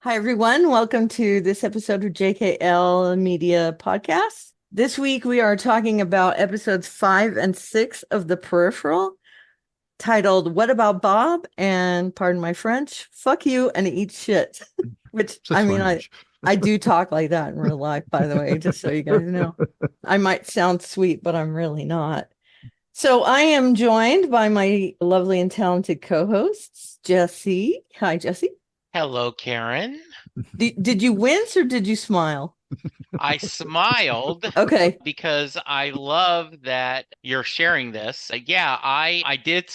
Hi, everyone. Welcome to this episode of JKLMedia podcast. This week, we are talking about episodes 5 and 6 of The Peripheral, titled What About Bob? And pardon my French, fuck you and eat shit. Which, Such French. I do talk like that in real life, by the way, just so you guys know. I might sound sweet, but I'm really not. So I am joined by my lovely and talented co-hosts, Jesse. Hi, Jesse. Hello, Karen. Did you wince or did you smile? I smiled Okay. because I love that you're sharing this. Yeah, I did.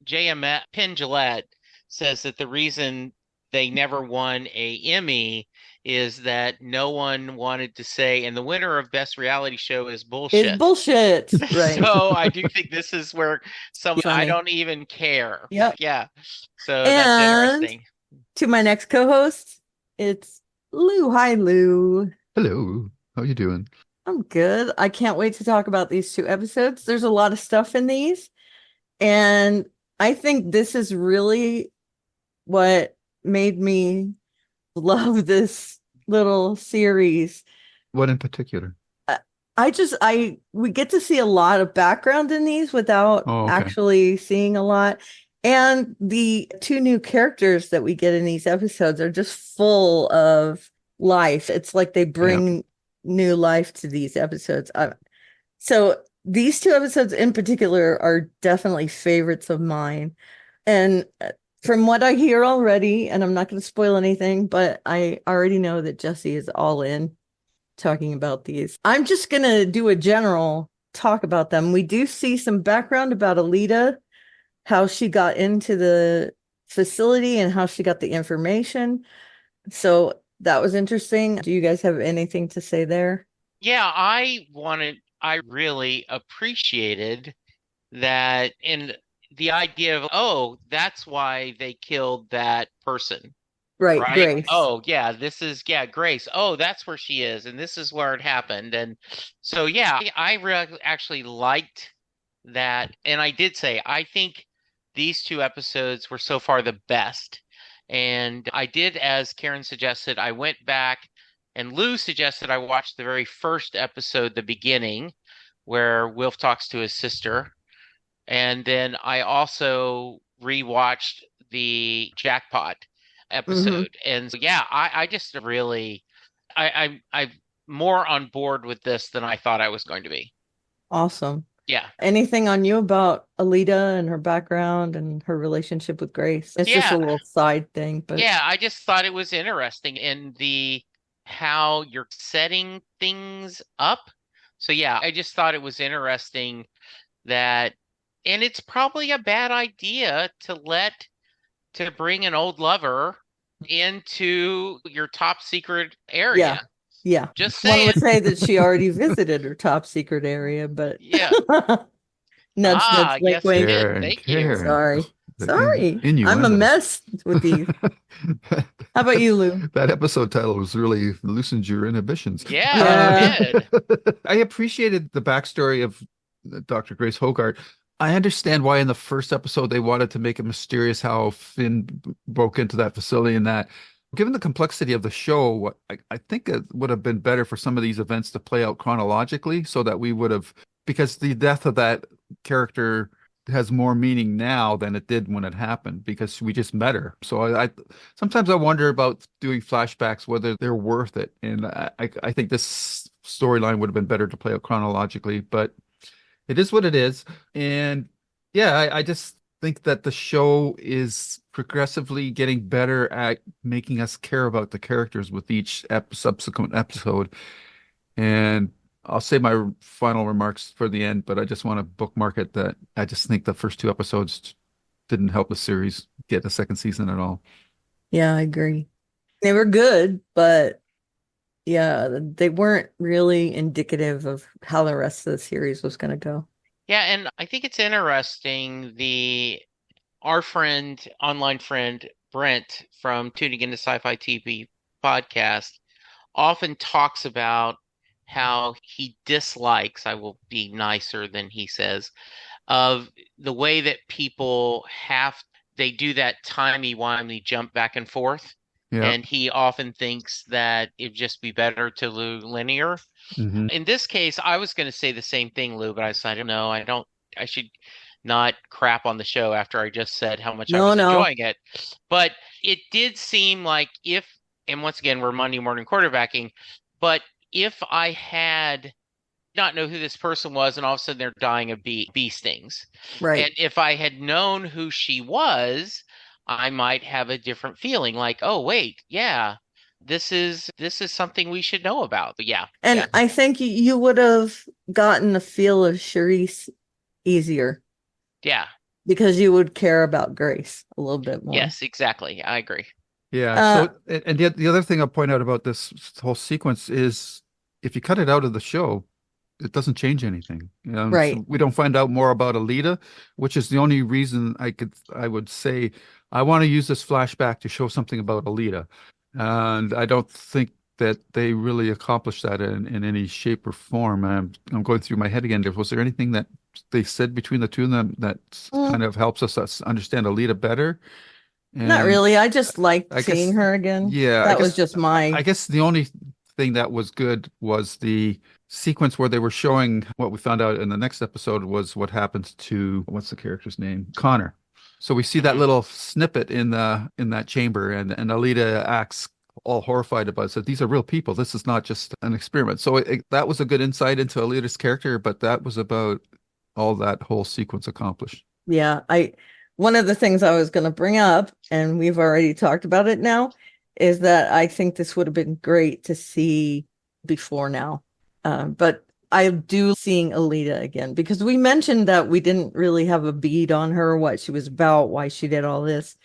JM Penn Jillette says that the reason they never won a Emmy is that no one wanted to say, and the winner of Best Reality Show is It's bullshit. bullshit. Right. So I do think this is where I Funny. don't even care. Yep. Yeah. So that's And interesting. to my next co-host, it's Lou. Hi, Lou. Hello. How you doing? I'm good. I can't wait to talk about these two episodes. There's a lot of stuff in these, and I think this is really what made me love this little series. What in particular? We get to see a lot of background in these without Oh, okay. actually seeing a lot. And the two new characters that we get in these episodes are just full of life. It's like they bring new life to these episodes. So these two episodes in particular are definitely favorites of mine. And from what I hear already, and I'm not going to spoil anything, but I already know that Jesse is all in talking about these. I'm just going to do a general talk about them. We do see some background about Aelita, how she got into the facility and how she got the information. So that was interesting. Do you guys have anything to say there? Yeah, I really appreciated that in the idea of, oh, that's why they killed that person, Right, right? Grace. Oh, yeah, Grace. Oh, that's where she is, and this is where it happened. And so, yeah, actually liked that. And I did say, I think these two episodes were so far the best. And I did, as Karen suggested, I went back and Lou suggested I watch the very first episode, the beginning, where Wilf talks to his sister. And then I also rewatched the Jackpot episode. And so, yeah, I just really, I'm more on board with this than I thought I was going to be. Awesome. Yeah. Anything on you about Aelita and her background and her relationship with Grace? It's just a little side thing, but yeah, I just thought it was interesting in how you're setting things up. So yeah, I just thought it was interesting that, and it's probably a bad idea to bring an old lover into your top secret area. Yeah. Just One saying. would say that she already visited her top secret area, but Yeah. nudge, nudge, Yes, wink, we wink. did. Thank you. Sorry. I'm a Innuendos. mess with these. How about you, Lou? That episode title was really loosened your inhibitions. Yeah, it did. I appreciated the backstory of Dr. Grace Hogarth. I understand why in the first episode they wanted to make it mysterious how Finn broke into that facility and that. Given the complexity of the show, I think it would have been better for some of these events to play out chronologically so that we would have, because the death of that character has more meaning now than it did when it happened because we just met her. So I sometimes I wonder about doing flashbacks, whether they're worth it. And I think this storyline would have been better to play out chronologically, but it is what it is. And yeah, I just think that the show is progressively getting better at making us care about the characters with each subsequent episode. And I'll say my final remarks for the end, but I just want to bookmark it that I just think the first two episodes didn't help the series get a second season at all. Yeah, I agree. They were good, but yeah, they weren't really indicative of how the rest of the series was going to go. Yeah, and I think it's interesting our online friend Brent from Tuning Into Sci-Fi TV podcast often talks about how he dislikes, I will be nicer than he says, of the way that people they do that timey-wimey jump back and forth. Yeah. And he often thinks that it'd just be better to do linear. Hmm. In this case, I was going to say the same thing, Lou, but I decided, no, I should not crap on the show after I just said how much I No, was no. enjoying it. But it did seem like and once again, we're Monday morning quarterbacking, but if I had not know who this person was and all of a sudden they're dying of bee stings, Right. and if I had known who she was, I might have a different feeling like, oh, wait, yeah, this is something we should know about. But yeah. And Yeah. I think you would have gotten a feel of Cherise easier Yeah. because you would care about Grace a little bit more. Yes, exactly. I agree. Yeah. So, and the other thing I'll point out about this whole sequence is if you cut it out of the show, it doesn't change anything. Right. So we don't find out more about Aelita, which is the only reason I would say I want to use this flashback to show something about Aelita. And I don't think that they really accomplished that in any shape or form. I'm going through my head again. Was there anything that they said between the two of them that kind of helps us understand Aelita better? Not And really. I just liked I seeing guess, her again. yeah, That was just I guess the only thing that was good was the sequence where they were showing what we found out in the next episode was what happens to what's the character's name? Connor. So we see that little snippet in that chamber, and Aelita acts all horrified about it. So these are real people. This is not just an experiment. So that was a good insight into Aelita's character, but that was about all that whole sequence accomplished. Yeah, one of the things I was going to bring up, and we've already talked about it now, is that I think this would have been great to see before now. But I do seeing Aelita again because we mentioned that we didn't really have a bead on her, what she was about, why she did all this.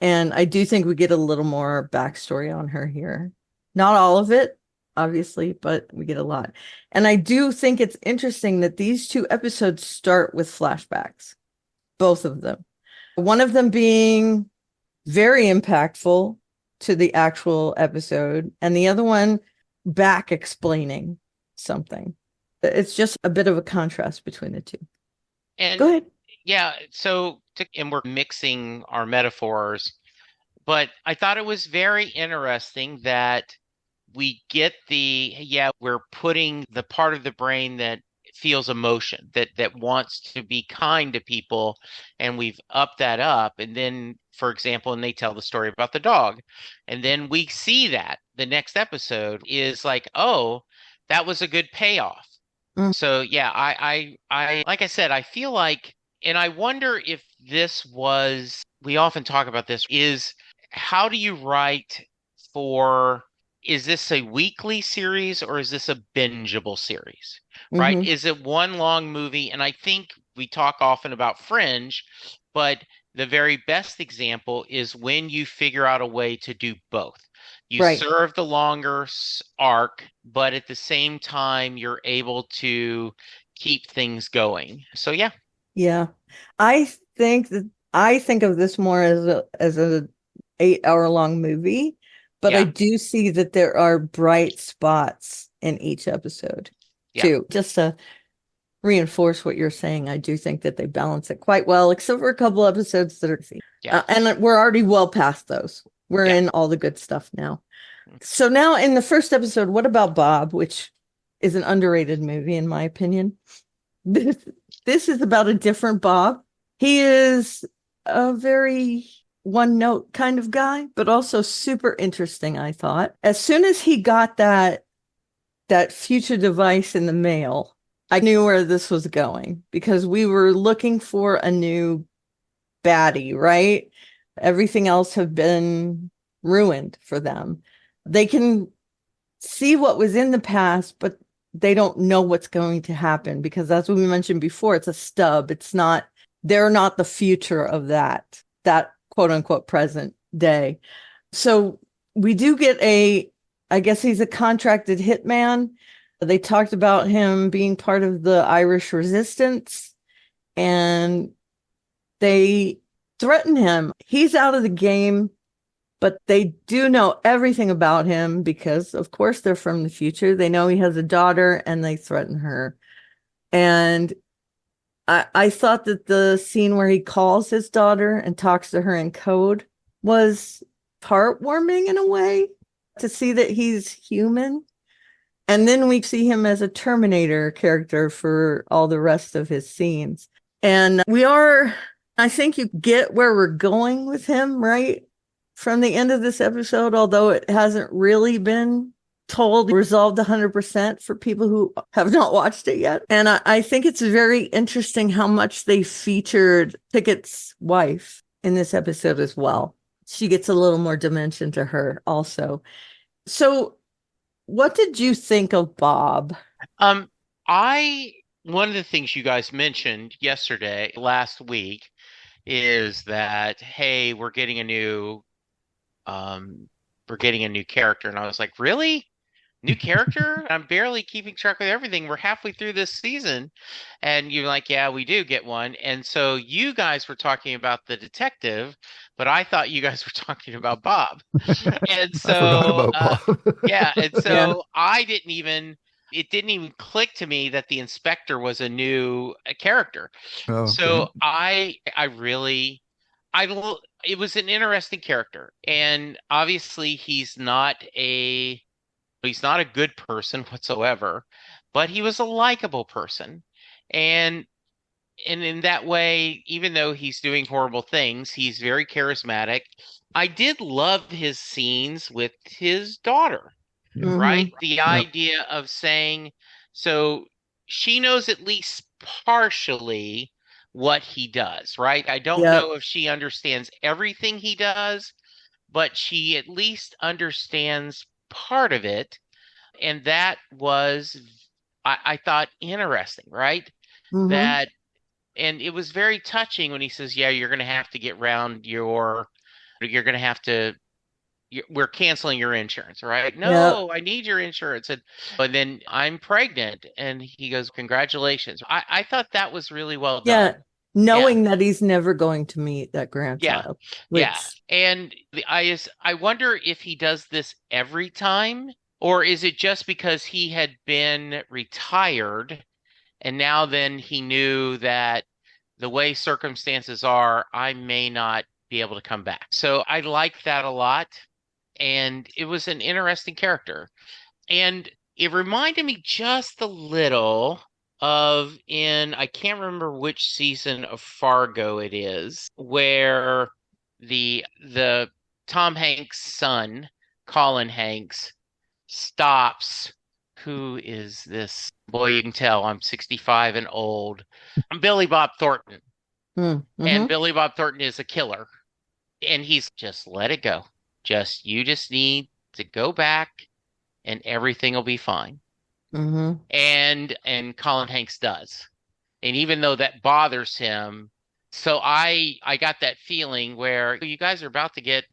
And I do think we get a little more backstory on her here. Not all of it, obviously, but we get a lot. And I do think it's interesting that these two episodes start with flashbacks, both of them. One of them being very impactful to the actual episode, and the other one back explaining something. It's just a bit of a contrast between the two. And go ahead. Yeah, and we're mixing our metaphors, but I thought it was very interesting that we get we're putting the part of the brain that feels emotion, that wants to be kind to people, and we've upped that up. And then, for example, and they tell the story about the dog, and then we see that the next episode is like, oh, that was a good payoff. So yeah, I like I said, I feel like, and I wonder if we often talk about this, is how do you write is this a weekly series or is this a bingeable series, right? Mm-hmm. Is it one long movie? And I think we talk often about Fringe, but the very best example is when you figure out a way to do both. You serve the longer arc, but at the same time, you're able to keep things going. So yeah. Yeah. I think of this more as a 8-hour long movie, but I do see that there are bright spots in each episode too. Just to reinforce what you're saying, I do think that they balance it quite well, except for a couple episodes that are and we're already well past those. We're in all the good stuff now. So now in the first episode, What About Bob, which is an underrated movie in my opinion. This is about a different Bob. He is a very one-note kind of guy, but also super interesting, I thought. As soon as he got that future device in the mail, I knew where this was going because we were looking for a new baddie, right? Everything else have been ruined for them. They can see what was in the past, but they don't know what's going to happen because, as we mentioned before, it's a stub. They're not the future of that quote unquote present day. So we do get I guess he's a contracted hitman. They talked about him being part of the Irish resistance, and they threaten him. He's out of the game, but they do know everything about him because, of course, they're from the future. They know he has a daughter, and they threaten her. And I thought that the scene where he calls his daughter and talks to her in code was heartwarming in a way to see that he's human. And then we see him as a Terminator character for all the rest of his scenes. And I think you get where we're going with him, right? From the end of this episode, although it hasn't really been resolved 100% for people who have not watched it yet. And I think it's very interesting how much they featured Pickett's wife in this episode as well. She gets a little more dimension to her also. So what did you think of Bob? One of the things you guys mentioned last week, is that, hey, we're getting a new character. And I was like, really? New character? I'm barely keeping track of everything. We're halfway through this season. And you're like, yeah, we do get one. And so you guys were talking about the detective, but I thought you guys were talking about Bob. And so, I forgot about Bob. yeah. And so it didn't even click to me that the inspector was a new character. Oh, So okay. it was an interesting character. And obviously he's not a good person whatsoever, but he was a likable person. And in that way, even though he's doing horrible things, he's very charismatic. I did love his scenes with his daughter, Yeah. right? The idea of saying, so she knows at least partially what he does, right? I don't know if she understands everything he does, but she at least understands part of it. And that was, I thought, interesting, right? And it was very touching when he says, yeah, you're going to have to we're canceling your insurance, right? No, I need your insurance. And then I'm pregnant. And he goes, congratulations. I thought that was really well done. Knowing that he's never going to meet that grandchild. Yeah. And I wonder if he does this every time, or is it just because he had been retired and now then he knew that the way circumstances are, I may not be able to come back. So I like that a lot. And it was an interesting character. And it reminded me just a little of I can't remember which season of Fargo it is, where the Tom Hanks' son, Colin Hanks, stops. Who is this? Boy, you can tell I'm 65 and old. I'm Billy Bob Thornton. And Billy Bob Thornton is a killer. And he's just let it go. You just need to go back and everything will be fine. And Colin Hanks does. And even though that bothers him, so I got that feeling where you guys are about to get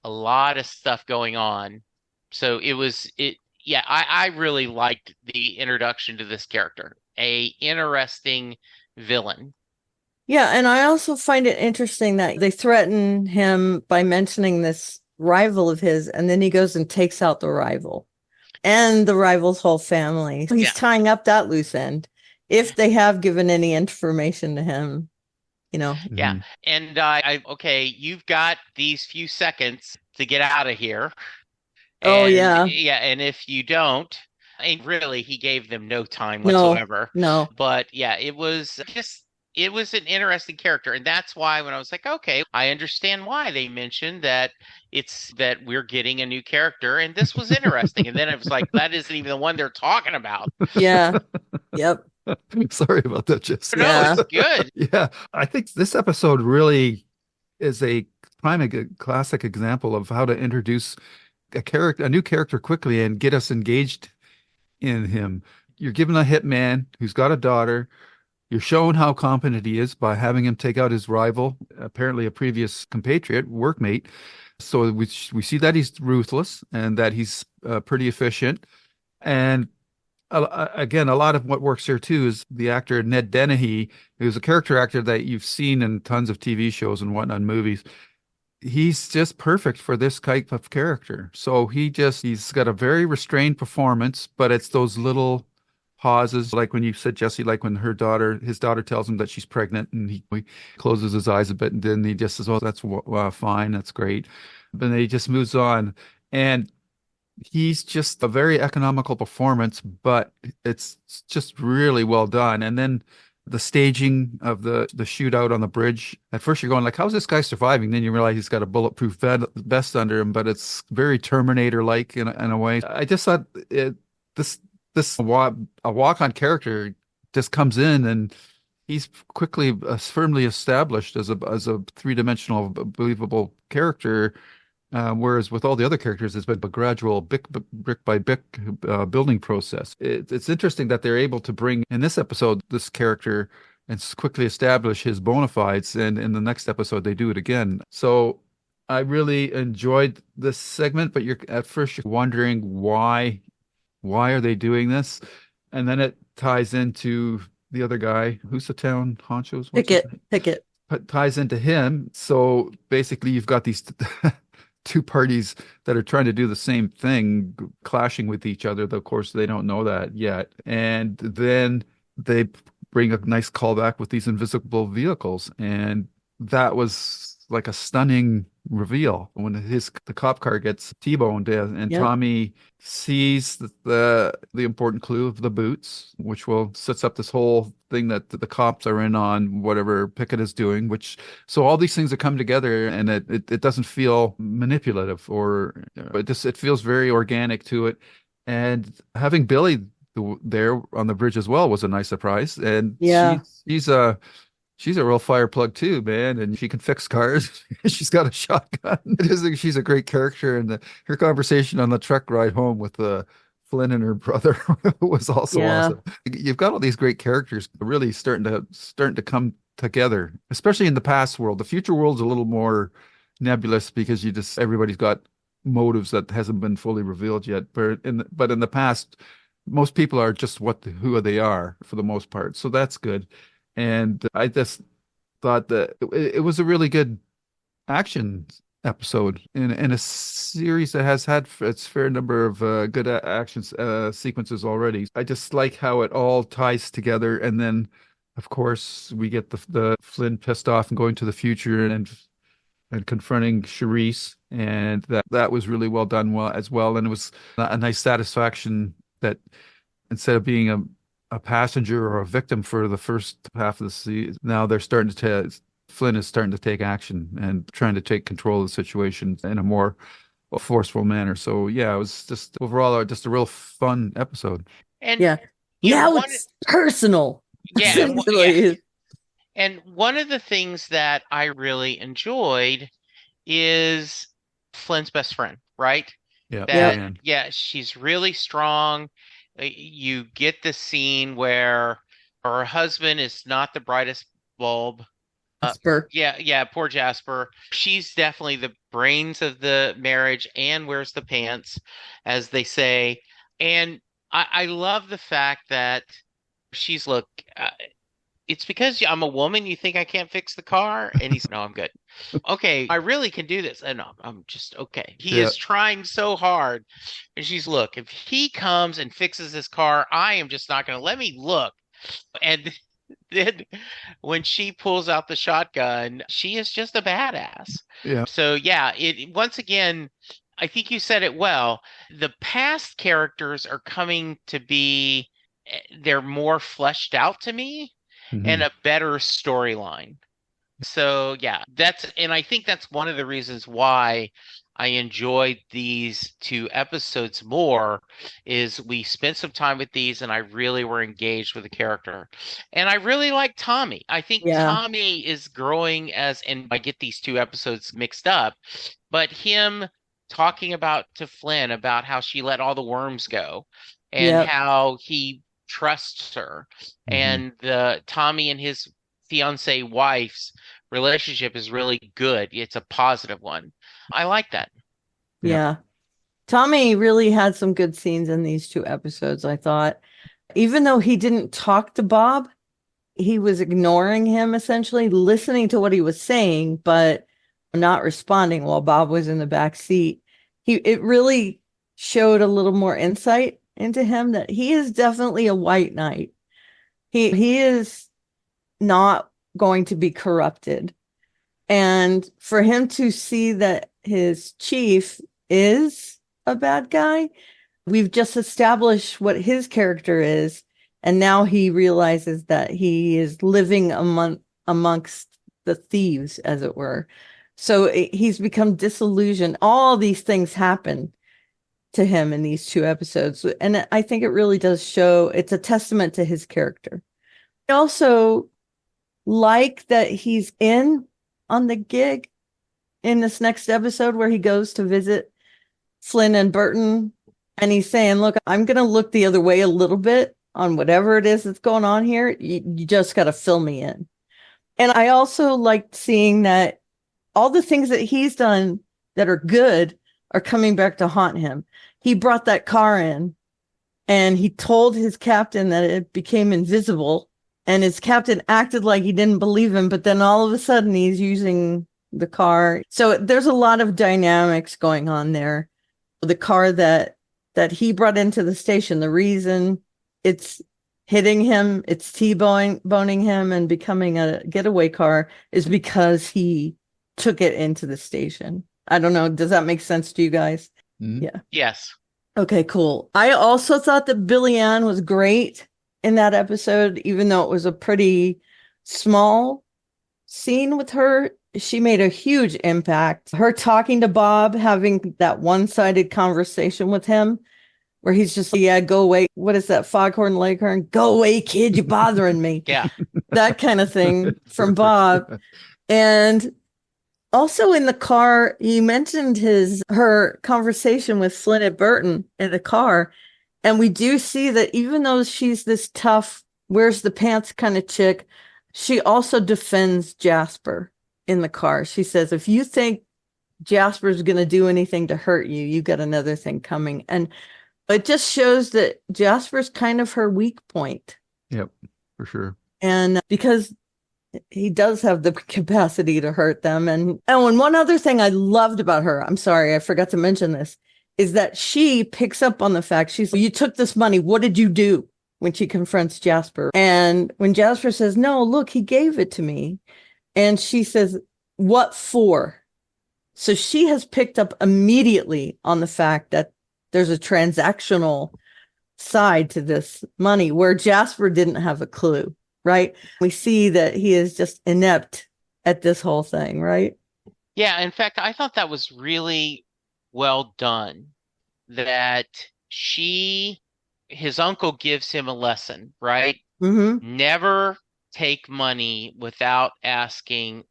a lot of stuff going on. So I really liked the introduction to this character, a interesting villain. Yeah, and I also find it interesting that they threaten him by mentioning this rival of his, and then he goes and takes out the rival and the rival's whole family. He's tying up that loose end, if they have given any information to him, Yeah. And okay, you've got these few seconds to get out of here. And if you don't, and really he gave them no time whatsoever. No. But yeah, it was an interesting character. And that's why when I was like, okay, I understand why they mentioned that that we're getting a new character. And this was interesting. And then I was like, that isn't even the one they're talking about. Yeah. Yep. Sorry about that, Jess. No, it's good. Yeah. I think this episode really is a classic example of how to introduce a new character quickly and get us engaged in him. You're given a hitman who's got a daughter. You're shown how competent he is by having him take out his rival, apparently a previous compatriot, workmate. So we see that he's ruthless and that he's pretty efficient. And again, a lot of what works here too is the actor Ned Dennehy, who's a character actor that you've seen in tons of TV shows and whatnot, movies. He's just perfect for this type of character. So he's got a very restrained performance, but it's those little pauses, like when you said, Jesse, like when his daughter tells him that she's pregnant, and he closes his eyes a bit, and then he just says, "Oh, that's fine, that's great." then he just moves on. And he's just a very economical performance, but it's just really well done. And then the staging of the shootout on the bridge. At first, you're going like, "How's this guy surviving?" Then you realize he's got a bulletproof vest under him, but it's very Terminator-like in a way. I just thought this a walk-on character just comes in and he's quickly firmly established as a three-dimensional believable character. Whereas with all the other characters, it's been a gradual brick by brick building process. It's interesting that they're able to bring in this episode this character and quickly establish his bona fides, and in the next episode they do it again. So I really enjoyed this segment, but at first you're wondering why are they doing this, and then it ties into the other guy, who's the town honchos. Pickett ties into him. So basically, you've got these. Two parties that are trying to do the same thing, clashing with each other. Though, of course, they don't know that yet. And then they bring a nice callback with these invisible vehicles. And that was like a stunning reveal when the cop car gets T-boned, and Yep. Tommy sees the important clue of the boots, which sets up this whole thing that the cops are in on whatever Pickett is doing, so all these things that come together, and it doesn't feel manipulative, or it feels very organic to it. And having Billy there on the bridge as well was a nice surprise. And Yeah. she's a real fire plug too, man, and she can fix cars. She's got a shotgun. I just think she's a great character, and her conversation on the truck ride home with Flynn and her brother was also awesome. You've got all these great characters really starting to come together, especially in the past world. The future world's a little more nebulous because everybody's got motives that hasn't been fully revealed yet. But in the past, most people are just who they are for the most part. So that's good. And I just thought that it was a really good action episode in a series that has had its fair number of good action sequences already. I just like how it all ties together. And then, of course, we get the Flynn pissed off and going to the future and confronting Cherise. And that was really well done as well. And it was a nice satisfaction that instead of being a passenger or a victim for the first half of the season, now Flynn is starting to take action and trying to take control of the situation in a more forceful manner. So yeah, it was just overall just a real fun episode. And now it's personal. Yeah, and one of the things that I really enjoyed is Flynn's best friend, right? Yeah. She's really strong. You get the scene where her husband is not the brightest bulb. Jasper. Poor Jasper. She's definitely the brains of the marriage and wears the pants, as they say. And I love the fact that she's, look, it's because I'm a woman, you think I can't fix the car? And he's, no, I'm good. Okay, I really can do this. And I'm just okay. He is trying so hard. And she's, look, if he comes and fixes this car, I am just not going to let me look. And then when she pulls out the shotgun, she is just a badass. Yeah. So once again, I think you said it well. The past characters are coming to be, they're more fleshed out to me. Mm-hmm. And a better storyline. So and I think that's one of the reasons why I enjoyed these two episodes more, is we spent some time with these and I really were engaged with the character. And I really like Tommy. I think Tommy is growing and I get these two episodes mixed up, but him talking to Flynn about how she let all the worms go and how he trusts her, and Tommy and his fiance wife's relationship is really good. It's a positive one. I like that. Yeah. Tommy really had some good scenes in these two episodes, I thought. Even though he didn't talk to Bob, he was ignoring him, essentially listening to what he was saying, but not responding while Bob was in the back seat. It really showed a little more insight into him, that he is definitely a white knight. He is not going to be corrupted. And for him to see that his chief is a bad guy, we've just established what his character is. And now he realizes that he is living amongst the thieves, as it were. So he's become disillusioned. All these things happen to him in these 2 episodes. And I think it really does show, it's a testament to his character. I also like that he's in on the gig in this next episode where he goes to visit Flynne and Burton. And he's saying, look, I'm going to look the other way a little bit on whatever it is that's going on here. You just got to fill me in. And I also liked seeing that all the things that he's done that are good are coming back to haunt him. He brought that car in and he told his captain that it became invisible, and his captain acted like he didn't believe him. But then all of a sudden he's using the car. So there's a lot of dynamics going on there. The car that he brought into the station, the reason it's hitting him, it's T-boning him and becoming a getaway car is because he took it into the station. I don't know. Does that make sense to you guys? Mm-hmm. Yeah. Yes. Okay, cool. I also thought that Billie Ann was great in that episode, even though it was a pretty small scene with her. She made a huge impact. Her talking to Bob, having that one-sided conversation with him, where he's just like, yeah, go away. What is that? Foghorn Leghorn? Go away, kid. You're bothering me. Yeah. That kind of thing from Bob. And also in the car, you mentioned her conversation with Flynne and Burton in the car. And we do see that even though she's this tough, wears the pants kind of chick, she also defends Jasper in the car. She says, if you think Jasper's going to do anything to hurt you, you got another thing coming. And it just shows that Jasper's kind of her weak point. Yep, for sure. And because he does have the capacity to hurt them. And one other thing I loved about her, I'm sorry, I forgot to mention this, is that she picks up on the fact, she's like, you took this money. What did you do? When she confronts Jasper. And when Jasper says, no, look, he gave it to me. And she says, what for? So she has picked up immediately on the fact that there's a transactional side to this money where Jasper didn't have a clue, right? We see that he is just inept at this whole thing, right? Yeah, in fact, I thought that was really well done. That his uncle gives him a lesson, right? Mm-hmm. Never take money without asking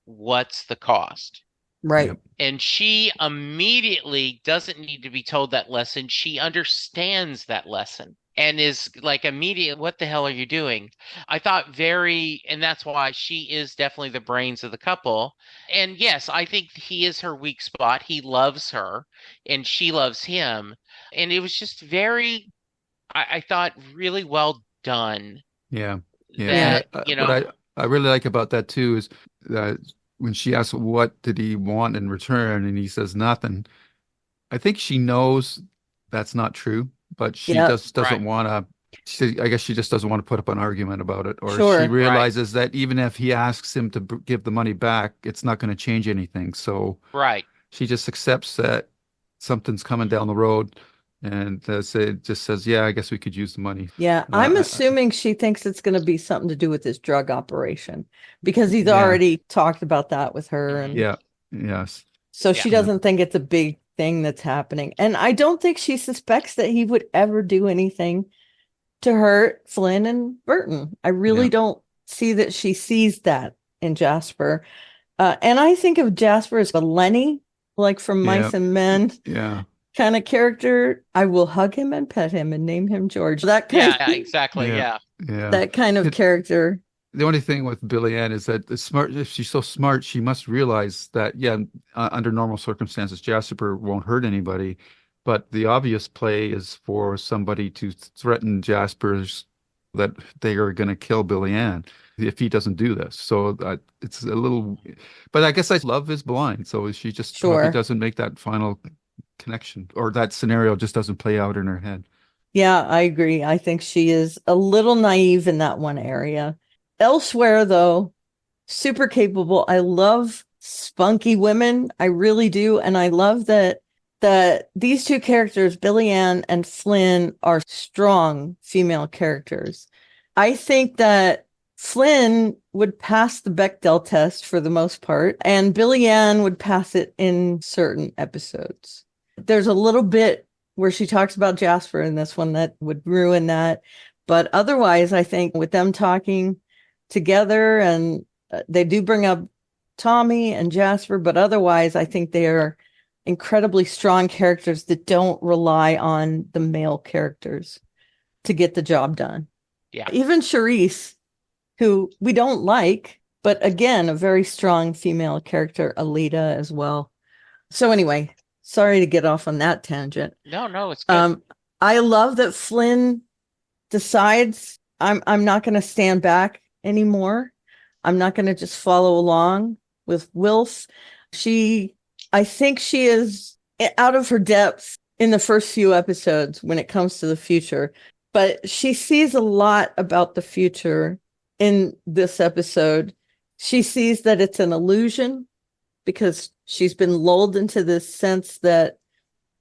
what's the cost. Right. Yep. And she immediately doesn't need to be told that lesson. She understands that lesson and is like immediate, what the hell are you doing? I thought and that's why she is definitely the brains of the couple. And yes, I think he is her weak spot. He loves her and she loves him. And it was just very, I thought, really well done. Yeah. That, What I really like about that too is that when she asks what did he want in return and he says nothing, I think she knows that's not true, but she doesn't want to. I guess she just doesn't want to put up an argument about it, or Sure. she realizes that even if he asks him to give the money back, it's not going to change anything. So she just accepts that something's coming down the road. And it just says, yeah, I guess we could use the money. Yeah, I'm assuming she thinks it's going to be something to do with this drug operation because he's already talked about that with her. And yes. So she doesn't think it's a big thing that's happening. And I don't think she suspects that he would ever do anything to hurt Flynne and Burton. I really don't see that she sees that in Jasper. And I think of Jasper as a Lenny, like from Mice and Men. Yeah. Kind of character. I will hug him and pet him and name him George. That kind of, exactly. Yeah. That kind of character. The only thing with Billie Ann is that if she's so smart, she must realize that, under normal circumstances, Jasper won't hurt anybody. But the obvious play is for somebody to threaten Jasper's that they are going to kill Billie Ann if he doesn't do this. So it's a little, but I guess love is blind. So she just probably doesn't make that final connection, or that scenario just doesn't play out in her head. Yeah, I agree. I think she is a little naive in that one area. Elsewhere, though, super capable. I love spunky women. I really do. And I love that these two characters, Billy Ann and Flynn, are strong female characters. I think that Flynn would pass the Bechdel test for the most part, and Billy Ann would pass it in certain episodes. There's a little bit where she talks about Jasper in this one that would ruin that. But otherwise, I think with them talking together, and they do bring up Tommy and Jasper, but otherwise, I think they are incredibly strong characters that don't rely on the male characters to get the job done. Yeah. Even Cherise, who we don't like, but again, a very strong female character, Aelita as well. So anyway, sorry to get off on that tangent. No, it's good. I love that Flynn decides I'm not going to stand back anymore. I'm not going to just follow along with Wilf. I think she is out of her depths in the first few episodes when it comes to the future, but she sees a lot about the future in this episode. She sees that it's an illusion because she's been lulled into this sense that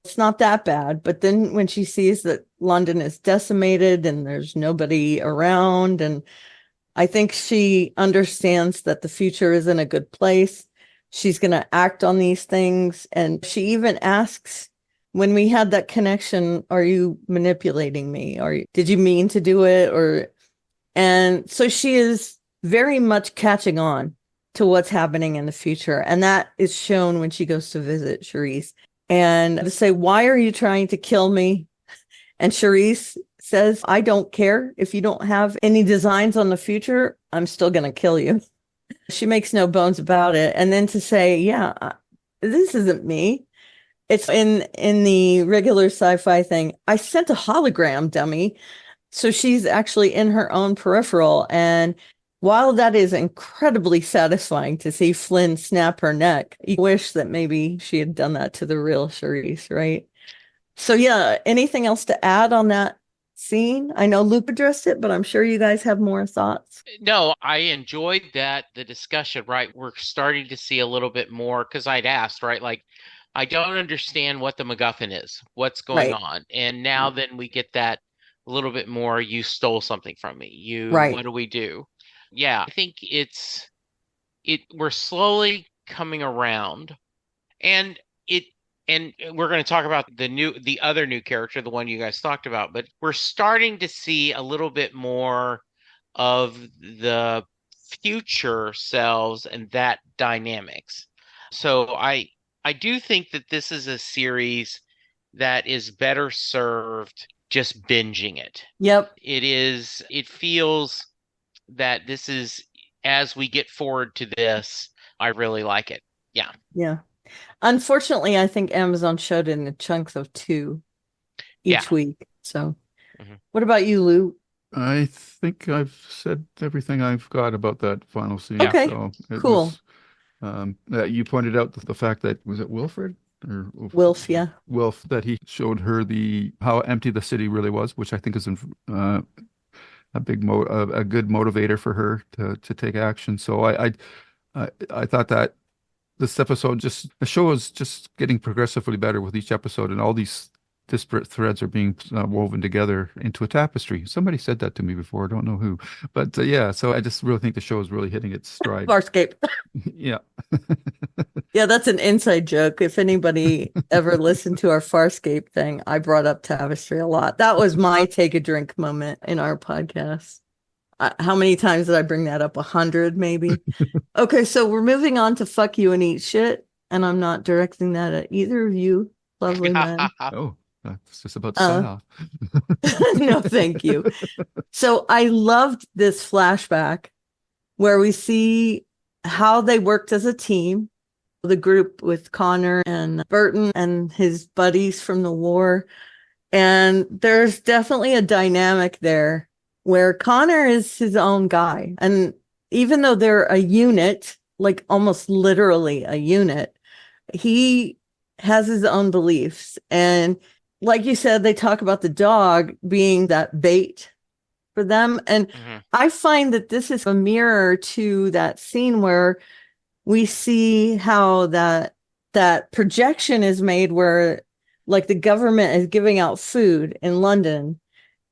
it's not that bad. But then when she sees that London is decimated and there's nobody around, and I think she understands that the future isn't a good place. She's going to act on these things. And she even asks, when we had that connection, are you manipulating me? Did you mean to do it? And so she is very much catching on to what's happening in the future. And that is shown when she goes to visit Cherise and to say, why are you trying to kill me? And Cherise says, I don't care. If you don't have any designs on the future, I'm still going to kill you. She makes no bones about it. And then to say, yeah, this isn't me. It's in the regular sci-fi thing. I sent a hologram, dummy. So she's actually in her own peripheral. And while that is incredibly satisfying to see Flynn snap her neck, you wish that maybe she had done that to the real Cherise, right? So yeah, anything else to add on that scene? I know Luke addressed it, but I'm sure you guys have more thoughts. No, I enjoyed the discussion, right? We're starting to see a little bit more, because I'd asked, right? Like, I don't understand what the MacGuffin is, what's going on. And now then we get that a little bit more, you stole something from me. What do we do? Yeah, I think we're slowly coming around, and we're going to talk about the other new character, the one you guys talked about, but we're starting to see a little bit more of the future selves and that dynamics. So I do think that this is a series that is better served just binging it. Yep. It feels that this is, as we get forward to this, I really like it. Yeah. Yeah. Unfortunately, I think Amazon showed it in chunks of 2 each week. So what about you, Lou? I think I've said everything I've got about that final scene. Okay, so cool. You pointed out the fact that, was it Wilfred? Or Wilf, yeah. Wilf, that he showed her how empty the city really was, which I think is a good motivator for her to take action. So I thought that this episode, the show is just getting progressively better with each episode, and all these disparate threads are being woven together into a tapestry. Somebody said that to me before. I don't know who, but yeah. So I just really think the show is really hitting its stride. Farscape. Yeah. Yeah, that's an inside joke. If anybody ever listened to our Farscape thing, I brought up tapestry a lot. That was my take a drink moment in our podcast. How many times did I bring that up? 100, maybe. Okay, so we're moving on to fuck you and eat shit, and I'm not directing that at either of you, lovely men. Oh, that's just about to sign off. No, thank you. So I loved this flashback where we see how they worked as a team, the group with Conner and Burton and his buddies from the war. And there's definitely a dynamic there where Conner is his own guy. And even though they're a unit, like almost literally a unit, he has his own beliefs. And like you said, they talk about the dog being that bait for them. And I find that this is a mirror to that scene where we see how that projection is made, where like the government is giving out food in London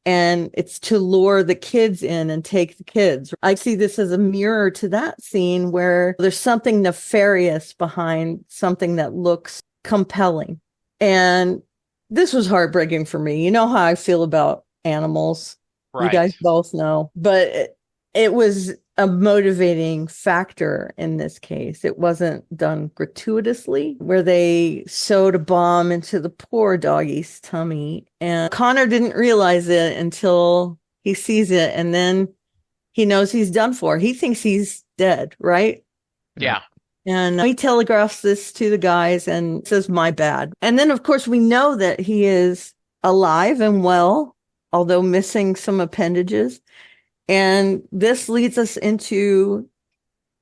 and it's to lure the kids in and take the kids. I see this as a mirror to that scene where there's something nefarious behind something that looks compelling. And this was heartbreaking for me. You know how I feel about animals. Right. You guys both know. But it was a motivating factor in this case. It wasn't done gratuitously, where they sewed a bomb into the poor doggy's tummy. And Conner didn't realize it until he sees it. And then he knows he's done for. He thinks he's dead, right? Yeah. And he telegraphs this to the guys and says, my bad. And then, of course, we know that he is alive and well, although missing some appendages. And this leads us into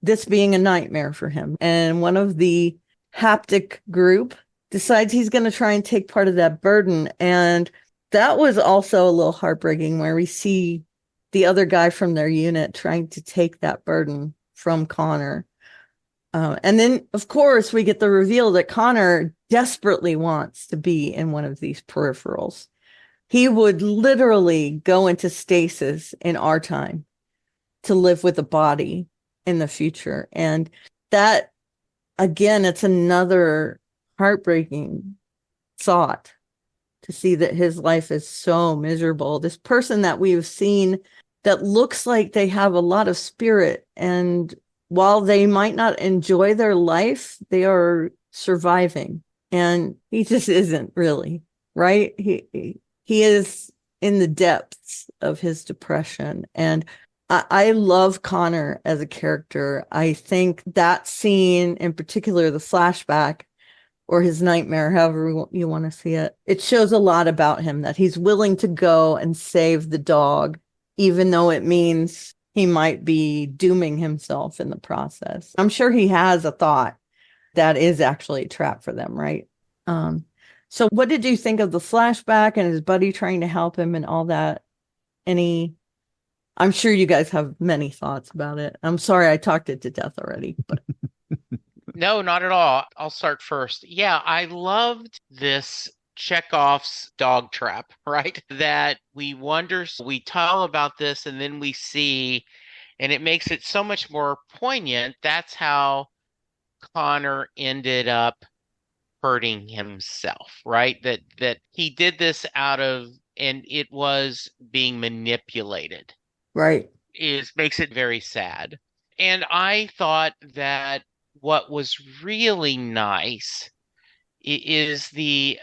this being a nightmare for him. And one of the haptic group decides he's going to try and take part of that burden. And that was also a little heartbreaking, where we see the other guy from their unit trying to take that burden from Conner. And then, of course, we get the reveal that Conner desperately wants to be in one of these peripherals. He would literally go into stasis in our time to live with a body in the future. And that, again, it's another heartbreaking thought to see that his life is so miserable. This person that we've seen that looks like they have a lot of spirit, and while they might not enjoy their life, they are surviving. And he just isn't really, right? He is in the depths of his depression. And I love Conner as a character. I think that scene in particular, the flashback or his nightmare, however you want to see it, it shows a lot about him, that he's willing to go and save the dog, even though it means he might be dooming himself in the process. I'm sure he has a thought that is actually a trap for them, right? So what did you think of the flashback and his buddy trying to help him and all that? I'm sure you guys have many thoughts about it. I'm sorry I talked it to death already, but no, not at all. I'll start first. Yeah, I loved this Chekhov's dog trap, right? That we tell about this and then we see, and it makes it so much more poignant. That's how Conner ended up hurting himself, right? That he did this and it was being manipulated. Right. Makes it very sad. And I thought that what was really nice is he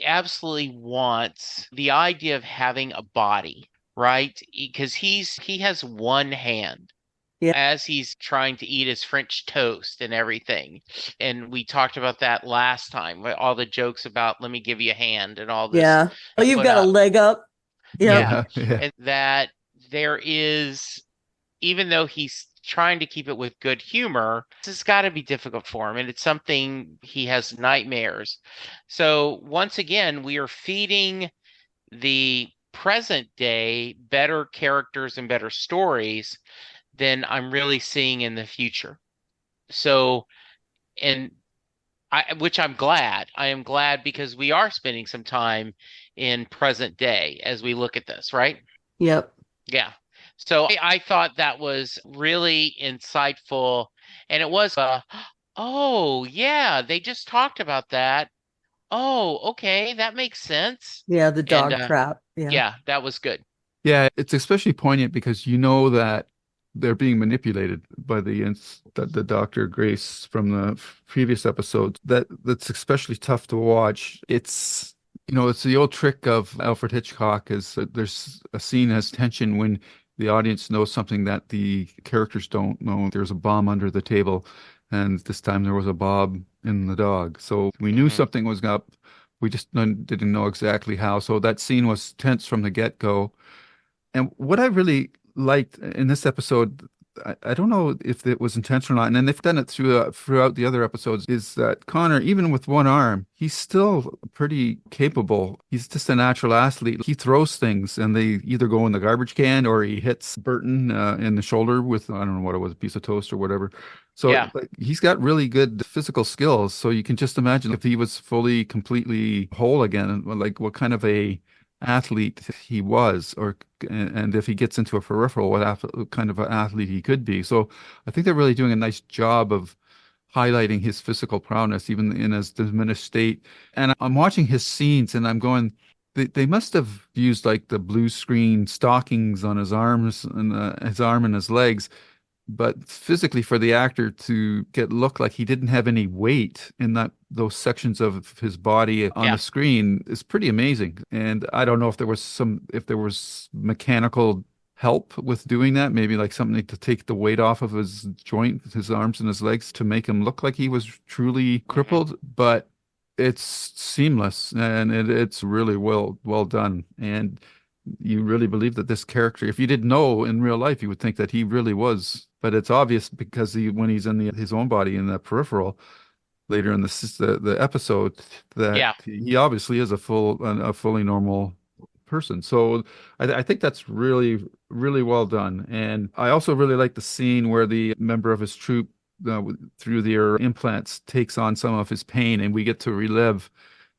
absolutely wants the idea of having a body, right? Because he has one hand. Yeah. As he's trying to eat his French toast and everything. And we talked about that last time, all the jokes about, let me give you a hand and all this. Yeah. Oh, you've got a leg up. Yeah. And that there is, even though he's trying to keep it with good humor, this has got to be difficult for him. And it's something, he has nightmares. So once again, we are feeding the present day better characters and better stories than I'm really seeing in the future. So, which I'm glad. I am glad, because we are spending some time in present day as we look at this, right? Yep. Yeah. So I thought that was really insightful. And it was, oh, yeah, they just talked about that. Oh, okay, that makes sense. Yeah, the dog trap. Yeah, that was good. Yeah, it's especially poignant because you know that they're being manipulated by the Dr. Grace from the previous episodes. That's especially tough to watch. It's the old trick of Alfred Hitchcock, is that there's a scene has tension when the audience knows something that the characters don't know. There's a bomb under the table, and this time there was a Bob in the dog. So we knew something was up. We just didn't know exactly how. So that scene was tense from the get-go. And what I really liked in this episode, I don't know if it was intentional or not, and then they've done it throughout the other episodes, is that Conner, even with one arm, he's still pretty capable. He's just a natural athlete. He throws things and they either go in the garbage can or he hits Burton in the shoulder with, I don't know what it was, a piece of toast or whatever. So Yeah. like, he's got really good physical skills. So you can just imagine if he was fully, completely whole again, like what kind of a athlete he was, or and if he gets into a peripheral, what kind of an athlete he could be. So I think they're really doing a nice job of highlighting his physical prowess, even in his diminished state. And I'm watching his scenes, and I'm going, they must have used like the blue screen stockings on his arms and his arm and his legs, but physically for the actor to look like he didn't have any weight in those sections of his body on the screen is pretty amazing. And I don't know if there was mechanical help with doing that, maybe like something to take the weight off of his joint, his arms and his legs, to make him look like he was truly crippled, but it's seamless and it's really well done. And you really believe that this character, if you didn't know in real life, you would think that he really was. But it's obvious because when he's in his own body in the peripheral later in the episode, that he obviously is a fully normal person. So I think that's really, really well done. And I also really like the scene where the member of his troop, through their implants, takes on some of his pain, and we get to relive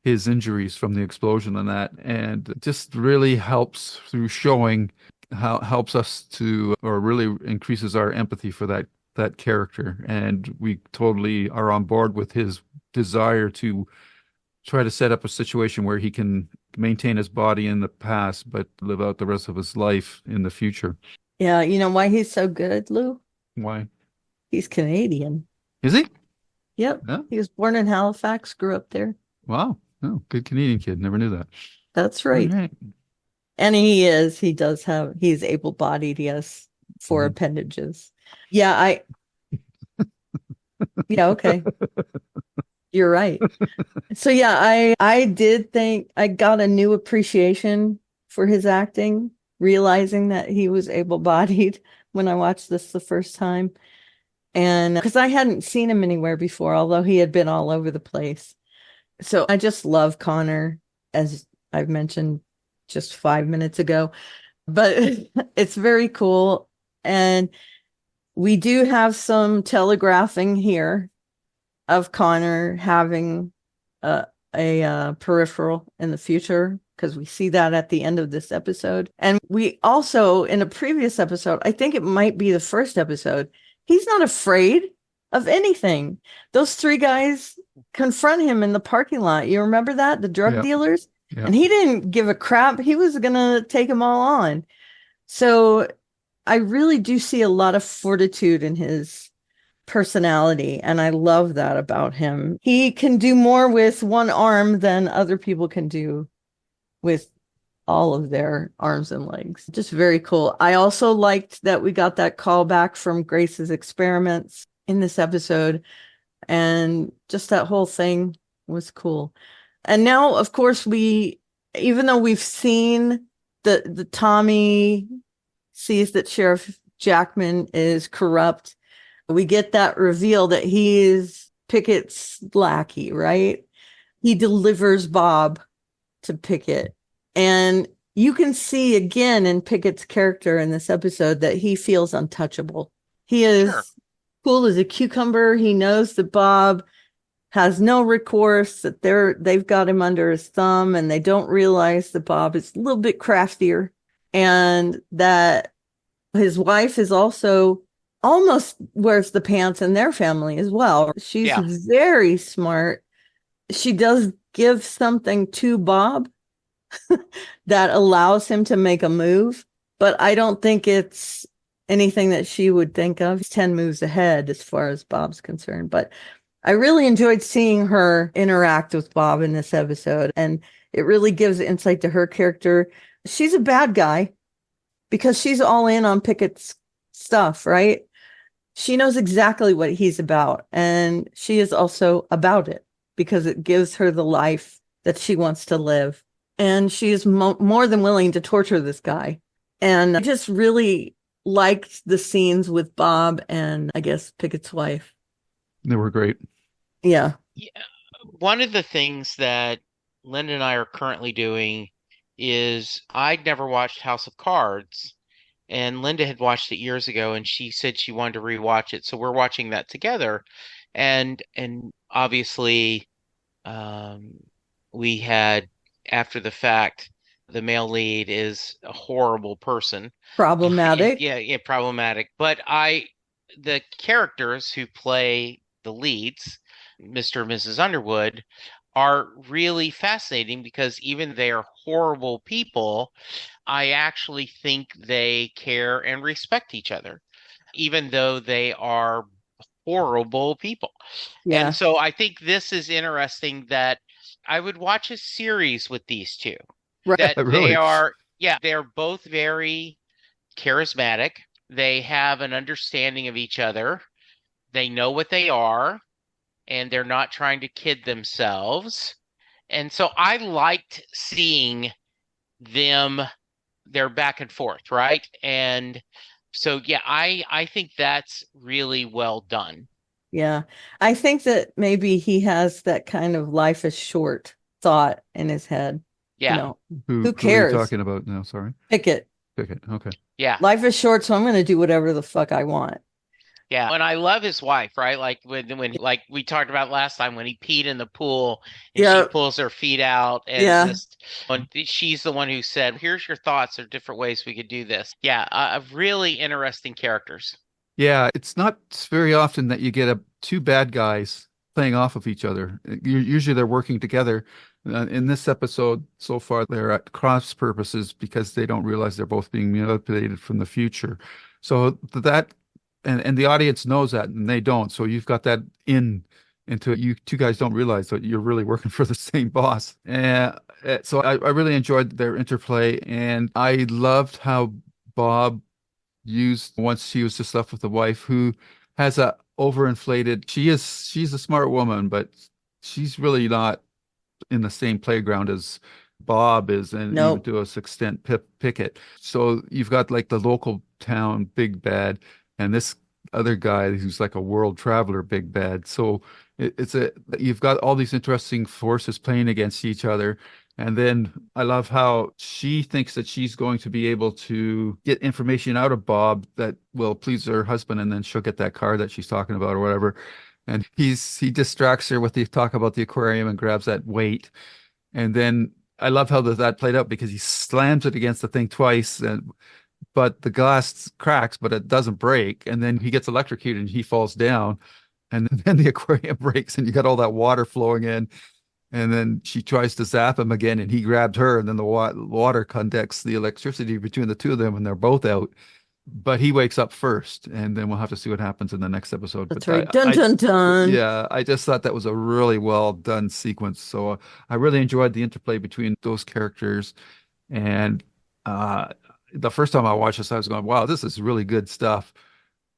his injuries from the explosion and that, and it just really helps through showing helps us to, or really increases our empathy for that character. And we totally are on board with his desire to try to set up a situation where he can maintain his body in the past, but live out the rest of his life in the future. Yeah. You know why he's so good, Lou? Why? He's Canadian. Is he? Yep. Yeah. He was born in Halifax, grew up there. Wow. Oh, good Canadian kid. Never knew that. That's right. Right. And he's able-bodied, yes, 4 appendages. Yeah, yeah, okay. You're right. So yeah, I did think I got a new appreciation for his acting, realizing that he was able-bodied when I watched this the first time. And because I hadn't seen him anywhere before, although he had been all over the place. So I just love Conner, as I've mentioned just 5 minutes ago, but it's very cool. And we do have some telegraphing here of Conner having a peripheral in the future, because we see that at the end of this episode. And we also, in a previous episode, I think it might be the first episode, he's not afraid of anything. Those 3 guys confront him in the parking lot. You remember that? The drug dealers? Yeah. And he didn't give a crap. He was going to take them all on. So I really do see a lot of fortitude in his personality, and I love that about him. He can do more with one arm than other people can do with all of their arms and legs. Just very cool. I also liked that we got that callback from Grace's experiments in this episode, and just that whole thing was cool. And now, of course, even though we've seen the Tommy sees that Sheriff Jackman is corrupt, we get that reveal that he is Pickett's lackey, right? He delivers Bob to Pickett. And you can see again in Pickett's character in this episode that he feels untouchable. He is cool as a cucumber. He knows that Bob has no recourse, that they've got him under his thumb, and they don't realize that Bob is a little bit craftier, and that his wife is also almost wears the pants in their family as well. She's very smart. She does give something to Bob that allows him to make a move, but I don't think it's anything that she would think of. He's 10 moves ahead as far as Bob's concerned. But I really enjoyed seeing her interact with Bob in this episode, and it really gives insight to her character. She's a bad guy because she's all in on Pickett's stuff, right? She knows exactly what he's about, and she is also about it because it gives her the life that she wants to live. And she is more than willing to torture this guy. And I just really liked the scenes with Bob and I guess Pickett's wife. They were great. Yeah. Yeah. One of the things that Linda and I are currently doing is I'd never watched House of Cards, and Linda had watched it years ago, and she said she wanted to rewatch it. So we're watching that together. And obviously, we had, after the fact, the male lead is a horrible person. Problematic. Yeah, problematic. But the characters who play the leads, Mr. and Mrs. Underwood, are really fascinating because even they're horrible people, I actually think they care and respect each other, even though they are horrible people. Yeah. And so I think this is interesting that I would watch a series with these two. Right. That Really? they're both very charismatic. They have an understanding of each other. They know what they are, and they're not trying to kid themselves. And so I liked seeing their back and forth, right? And so, yeah, I think that's really well done. Yeah. I think that maybe he has that kind of life is short thought in his head. Yeah. You know, Who who are cares? you talking about now? Sorry. Pickett. Pickett. Okay. Yeah. Life is short, so I'm going to do whatever the fuck I want. Yeah. And I love his wife, right? Like when like we talked about last time when he peed in the pool and she pulls her feet out and when she's the one who said, "Here's your thoughts. There are different ways we could do this." Yeah. Really interesting characters. Yeah, it's not very often that you get two bad guys playing off of each other. Usually they're working together. In this episode so far, they're at cross purposes because they don't realize they're both being manipulated from the future. So that, and the audience knows that, and they don't. So you've got that into it. You two guys don't realize that you're really working for the same boss. And so I really enjoyed their interplay, and I loved how Bob used once she was just left with the wife who has a overinflated. She's a smart woman, but she's really not in the same playground as Bob is, and even to a extent Pickett. So you've got like the local town big bad, and this other guy who's like a world traveler big bad. So you've got all these interesting forces playing against each other. And then I love how she thinks that she's going to be able to get information out of Bob that will please her husband, and then she'll get that car that she's talking about or whatever. And he distracts her with the talk about the aquarium and grabs that weight. And then I love how that played out because he slams it against the thing twice, but the glass cracks, but it doesn't break. And then he gets electrocuted and he falls down. And then the aquarium breaks and you got all that water flowing in. And then she tries to zap him again, and he grabbed her, and then the water conducts the electricity between the two of them, and they're both out. But he wakes up first, and then we'll have to see what happens in the next episode. That's but right. Dun, dun, dun. Yeah, I just thought that was a really well done sequence. So I really enjoyed the interplay between those characters. And the first time I watched this, I was going, wow, this is really good stuff.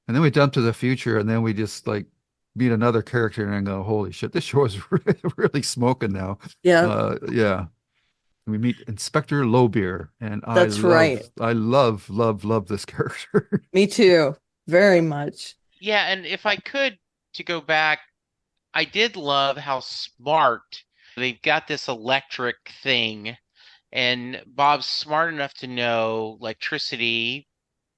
And then we jump to the future, and then we just like meet another character and I go, holy shit, this show is really smoking now. Yeah. We meet Inspector Lowbeer, and I love this character. Me too. Very much. Yeah, and if I could to go back, I did love how smart they've got this electric thing, and Bob's smart enough to know electricity,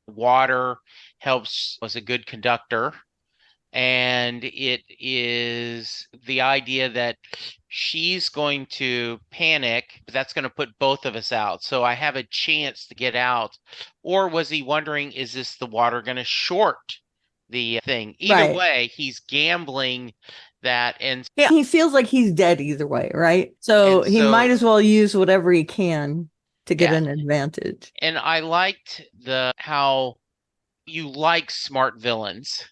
water helps as a good conductor. And it is the idea that she's going to panic, but that's going to put both of us out. So I have a chance to get out. Or was he wondering, is this the water going to short the thing? Either way, he's gambling that. And yeah, he feels like he's dead either way, right? So he might as well use whatever he can to get an advantage. And I liked how you like smart villains.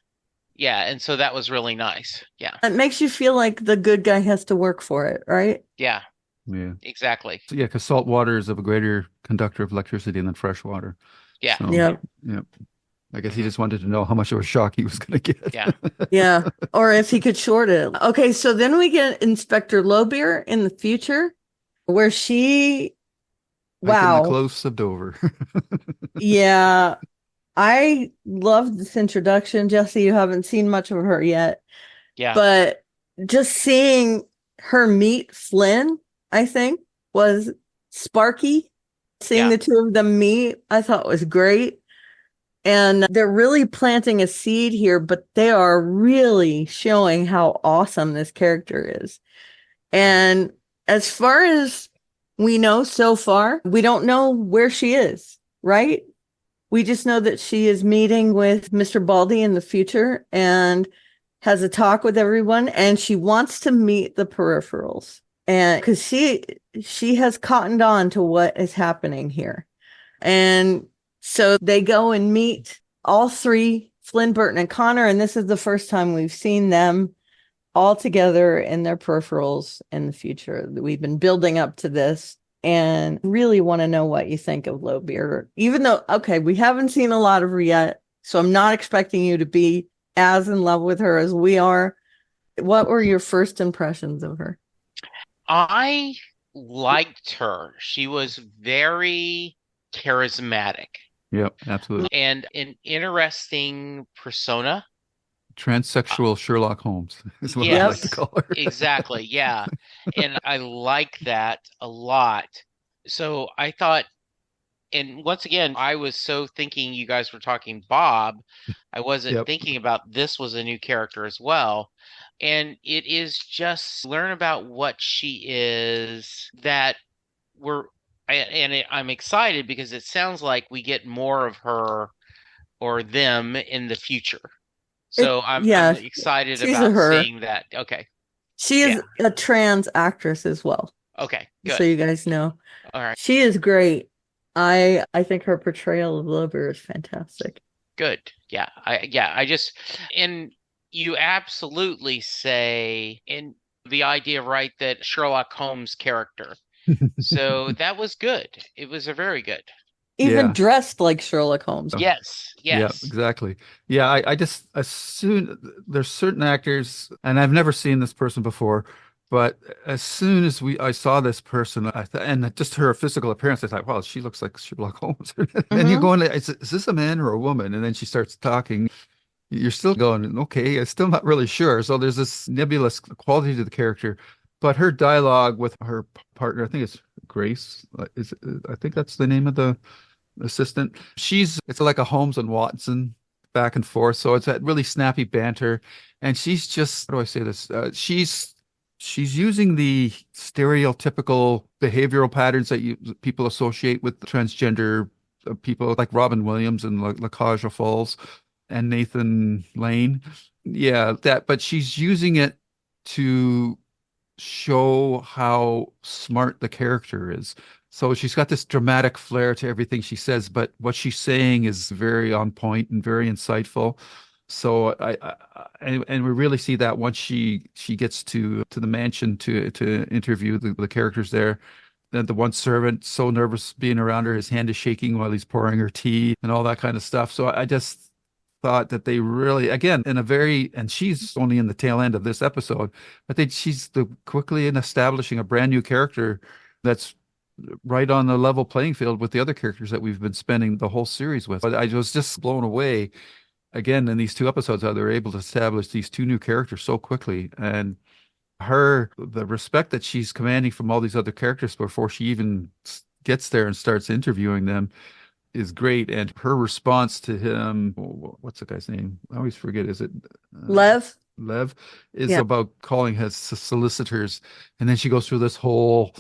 Yeah, and so that was really nice. Yeah. It makes you feel like the good guy has to work for it, right? Yeah. Yeah. Exactly. So, because salt water is a greater conductor of electricity than fresh water. Yeah. So, yep. I guess he just wanted to know how much of a shock he was going to get. Yeah. Yeah. Or if he could short it. Okay, so then we get Inspector Lowbeer in the future where she... Wow. The close of Dover. Yeah. I love this introduction. Jesse, you haven't seen much of her yet, Yeah. but just seeing her meet Flynne, I think, was sparky. Seeing the two of them meet, I thought was great. And they're really planting a seed here, but they are really showing how awesome this character is. And as far as we know so far, we don't know where she is, right? We just know that she is meeting with Mr. Baldy in the future and has a talk with everyone, and she wants to meet the Peripherals. And because she has cottoned on to what is happening here. And so they go and meet all three, Flynne, Burton, and Conner, and this is the first time we've seen them all together in their peripherals in the future. We've been building up to this and really want to know what you think of Lowbeer. Even though, okay, we haven't seen a lot of her yet, so I'm not expecting you to be as in love with her as we are. What were your first impressions of her? I liked her. She was very charismatic. Yep, absolutely. And an interesting persona. Transsexual Sherlock Holmes is what Yes, I like to call her. Exactly. Yeah. And I like that a lot. So I thought, and once again, I was so thinking you guys were talking Bob. I wasn't thinking about this was a new character as well. And it is just learn about what she is that I'm excited because it sounds like we get more of her or them in the future. So I'm excited about seeing that. Okay. She is a trans actress as well. Okay, good. So you guys know. All right. She is great. I think her portrayal of Lowbeer is fantastic. Good. Yeah. I just, and you absolutely say in the idea, right, that Sherlock Holmes character. So that was good. It was a very good. Even dressed like Sherlock Holmes. Yes. Yeah, exactly. Yeah, I just assume there's certain actors, and I've never seen this person before, but as soon as I saw this person, and just her physical appearance, I thought, wow, she looks like Sherlock Holmes. And you go in, is this a man or a woman? And then she starts talking. You're still going, okay, I'm still not really sure. So there's this nebulous quality to the character, but her dialogue with her partner, I think it's Grace, I think that's the name of the assistant. It's like a Holmes and Watson back and forth. So it's that really snappy banter. And she's just, how do I say this? She's using the stereotypical behavioral patterns that people associate with transgender people like Robin Williams and La Cage aux Folles and Nathan Lane. Yeah, but she's using it to show how smart the character is. So she's got this dramatic flair to everything she says, but what she's saying is very on point and very insightful. So and we really see that once she gets to the mansion to interview the characters there. Then the one servant, so nervous being around her, his hand is shaking while he's pouring her tea and all that kind of stuff. So I just thought that they really, again, and she's only in the tail end of this episode, but she's quickly in establishing a brand new character that's right on the level playing field with the other characters that we've been spending the whole series with. But I was just blown away, again, in these two episodes, how they're able to establish these two new characters so quickly. And the respect that she's commanding from all these other characters before she even gets there and starts interviewing them is great. And her response to him, what's the guy's name? I always forget. Is it Lev? Lev is about calling his solicitors. And then she goes through this whole...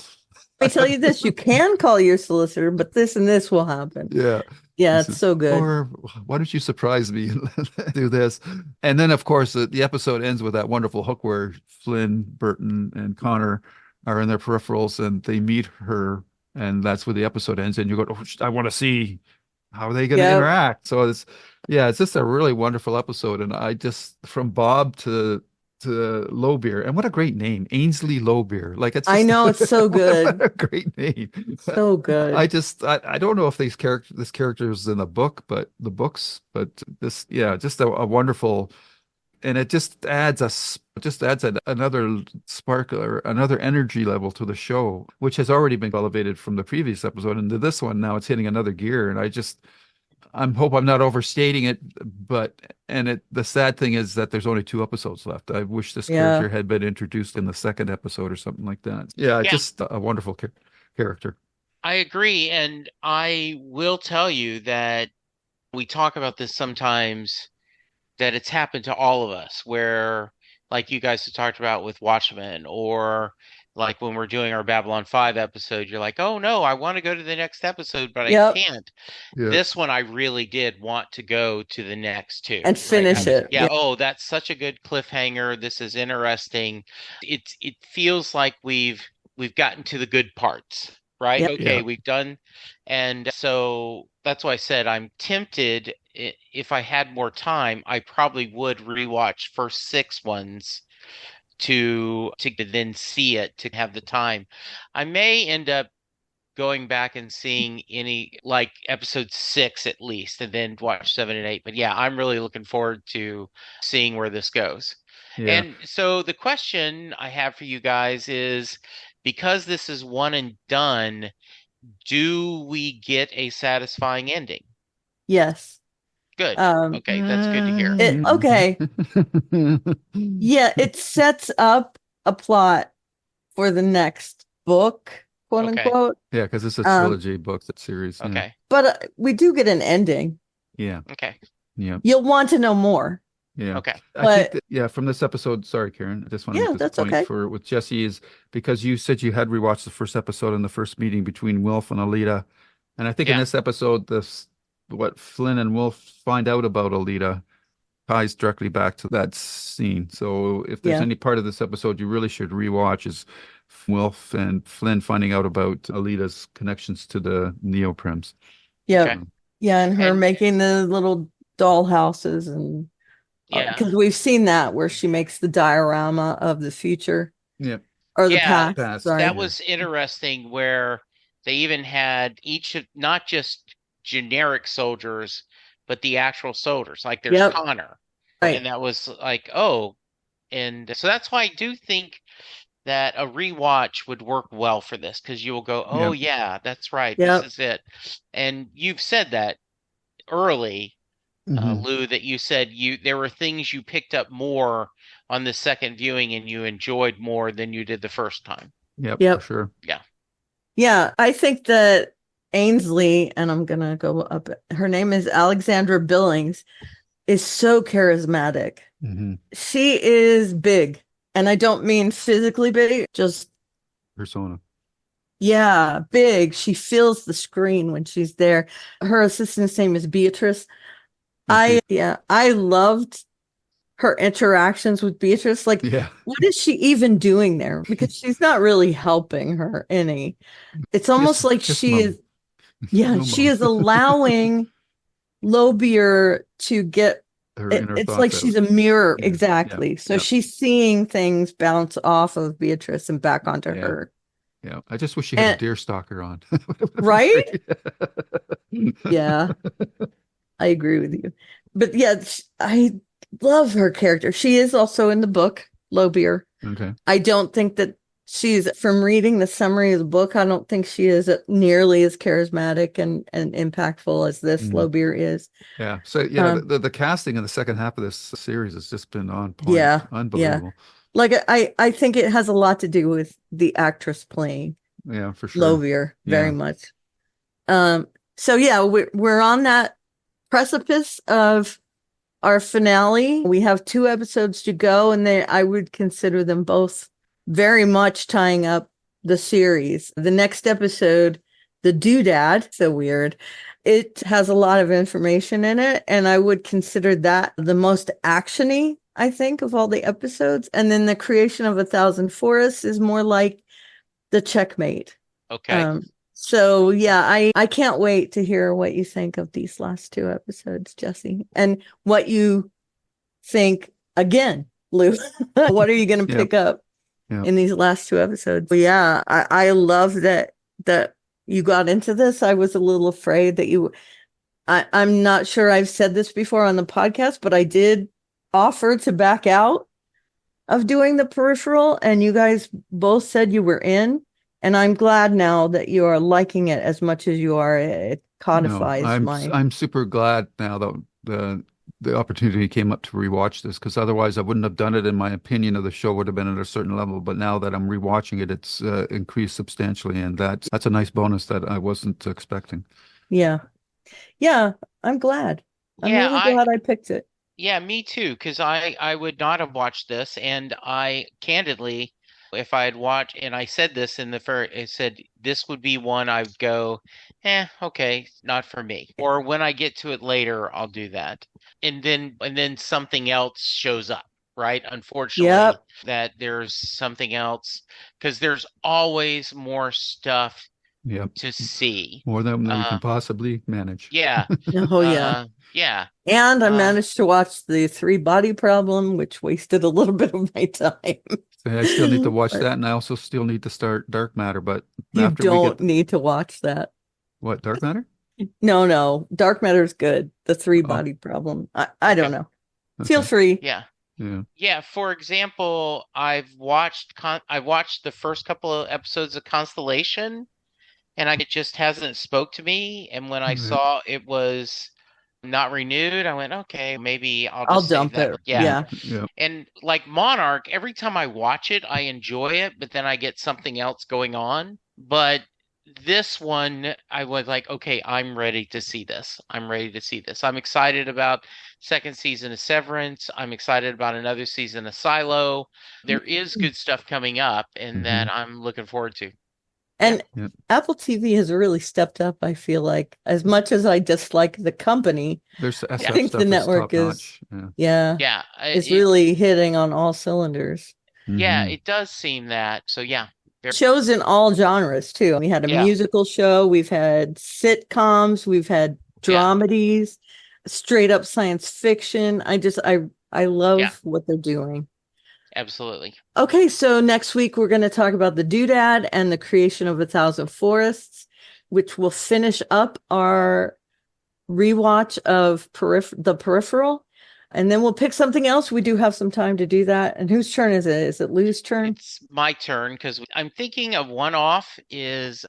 Let me tell you this, you can call your solicitor, but this and this will happen. Yeah. Yeah, it's so good. Or why don't you surprise me and do this? And then, of course, the episode ends with that wonderful hook where Flynne, Burton, and Conner are in their peripherals and they meet her. And that's where the episode ends. And you go, I want to see how are they going to interact. So it's just a really wonderful episode. And I just, from Bob to Lowbeer, and what a great name, Ainsley Lowbeer. Like I know, it's so good. What a great name, so good. I don't know if this character is in the books, but this, just a wonderful, and it just adds another spark or another energy level to the show, which has already been elevated from the previous episode into this one. Now it's hitting another gear, and I hope I'm not overstating it, but the sad thing is that there's only 2 episodes left. I wish this character had been introduced in the second episode or something like that. Yeah, just a wonderful character. I agree, and I will tell you that we talk about this sometimes, that it's happened to all of us, where like you guys have talked about with Watchmen, or like when we're doing our Babylon 5 episode, you're like, oh no, I want to go to the next episode, but I can't. Yeah. This one I really did want to go to the next two. And finish it. Yeah. Oh, that's such a good cliffhanger. This is interesting. It feels like we've gotten to the good parts, right? Yep. Okay, Yeah. we've done. And so that's why I said I'm tempted. If I had more time, I probably would rewatch first 6 ones to then see it, to have the time. I may end up going back and seeing any, like episode 6 at least, and then watch 7 and 8. But yeah, I'm really looking forward to seeing where this goes. Yeah. And so the question I have for you guys is, because this is one and done, do we get a satisfying ending? Yes. Good. Okay, that's good to hear. Okay. Yeah, it sets up a plot for the next book, quote unquote. Yeah, because it's a trilogy book, that series. Yeah. Okay. But we do get an ending. Yeah. Okay. Yeah. You'll want to know more. Yeah. Okay. I think from this episode, sorry, Karen, I just want to make this point okay. with Jesse, is because you said you had rewatched the first episode in the first meeting between Wilf and Aelita. And I think in this episode, what Flynne and Wilf find out about Aelita ties directly back to that scene. So if there's any part of this episode you really should rewatch, is Wilf and Flynne finding out about Aelita's connections to the neoprims. Yeah. Okay. Yeah, and her making the little doll houses, and because we've seen that where she makes the diorama of the future. Yeah. Or the past. Sorry. That was interesting, where they even had not just generic soldiers, but the actual soldiers. Like there's Conner. Right. And that was like, and so that's why I do think that a rewatch would work well for this, because you will go, yeah, that's right. This is it. And you've said that early, Lou, that you said there were things you picked up more on the second viewing and you enjoyed more than you did the first time. Yep. For sure. Yeah. Yeah. I think that Ainsley, and I'm going to go up, her name is Alexandra Billings, is so charismatic. Mm-hmm. She is big. And I don't mean physically big, just persona. Yeah, big. She fills the screen when she's there. Her assistant's name is Beatrice. I loved her interactions with Beatrice. Like, what is she even doing there? Because she's not really helping her any. It's almost like she is. Yeah, she is allowing Lowbeer to get. It's like she's a mirror. Exactly. So she's seeing things bounce off of Beatrice and back onto her. Yeah. I just wish she had a deer stalker on. Right? Yeah. I agree with you. But yeah, I love her character. She is also in the book, Lowbeer. Okay. I don't think that from reading the summary of the book, I don't think she is nearly as charismatic and impactful as this Lowbeer is. Yeah. So the casting in the second half of this series has just been on point. Yeah. Unbelievable. Yeah. Like I think it has a lot to do with the actress playing. Yeah, for sure. Lowbeer, very much. So yeah, we're on that precipice of our finale. We have 2 episodes to go, and I would consider them both very much tying up the series. The next episode, The Doodad, so weird. It has a lot of information in it, and I would consider that the most actiony, I think, of all the episodes. And then The Creation of a Thousand Forests is more like the checkmate. Okay. So yeah, I can't wait to hear what you think of these last 2 episodes, Jesse, and what you think again, Lou. What are you going to pick up in these last 2 episodes? But yeah, I love that you got into this. I was a little afraid that I'm not sure I've said this before on the podcast, but I did offer to back out of doing the Peripheral, and you guys both said you were in. And I'm glad now that you are liking it as much as you are. It No, codifies my. I'm super glad now that the opportunity came up to rewatch this, because otherwise I wouldn't have done it, and my opinion of the show would have been at a certain level. But now that I'm rewatching it, it's increased substantially, and that's a nice bonus that I wasn't expecting. Yeah. Yeah. I'm glad. I'm Yeah, really glad I picked it. Yeah, me too, because I would not have watched this, and I candidly, if I had watched, and I said this in the first, I said this would be one I'd go, okay, not for me. Or when I get to it later, I'll do that. And then something else shows up, right? Unfortunately, Yep. that there's something else, because there's always more stuff Yep. to see. More than we can possibly manage. Yeah. Oh, yeah. Yeah. And I managed to watch the 3-Body Problem, which wasted a little bit of my time. I still need to watch that, and I also still need to start Dark Matter. But You after don't need to watch that. What, Dark Matter? No. Dark Matter is good. The 3-Body Problem. I don't know. Okay. Feel free. Yeah. Yeah. Yeah, for example, I've watched the first couple of episodes of Constellation, and it just hasn't spoke to me. And when I saw it was not renewed, I went, okay, maybe I'll just dump save that. it. Yeah. Yeah. And like Monarch, every time I watch it, I enjoy it, but then I get something else going on. But this one, I was like, okay, I'm ready to see this. I'm ready to see this. I'm excited about second season of Severance. I'm excited about another season of Silo. There is good stuff coming up, and that I'm looking forward to. And Yeah. Apple TV has really stepped up, I feel like. As much as I dislike the company, There's I think the network is really hitting on all cylinders. Yeah, it does seem that. So yeah. Shows in all genres too. We had a musical show, we've had sitcoms, we've had dramedies, straight up science fiction. I love what they're doing. Absolutely. Okay, so next week we're going to talk about the Doodad and the Creation of 1,000 Forests, which will finish up our rewatch of the Peripheral. And then we'll pick something else. We do have some time to do that. And whose turn is it? Is it Lou's turn? It's my turn, because I'm thinking of one-off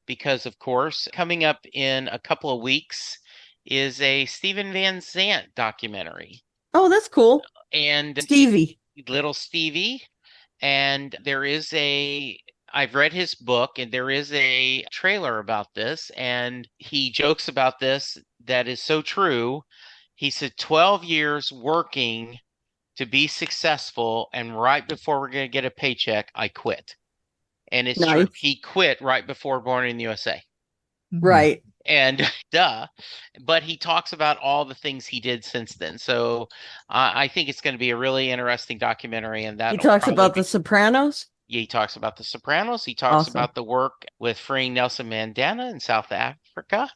because, of course, coming up in a couple of weeks is a Steven Van Zandt documentary. Oh, that's cool. And little Stevie. And I've read his book, and there is a trailer about this, and he jokes about this that is so true. He said 12 years working to be successful, and right before we're going to get a paycheck, I quit. And it's true. He quit right before Born in the USA. Right. And but he talks about all the things he did since then. So I think it's going to be a really interesting documentary. And that he talks about The Sopranos. Yeah, he talks about The Sopranos. He talks about the work with freeing Nelson Mandela in South Africa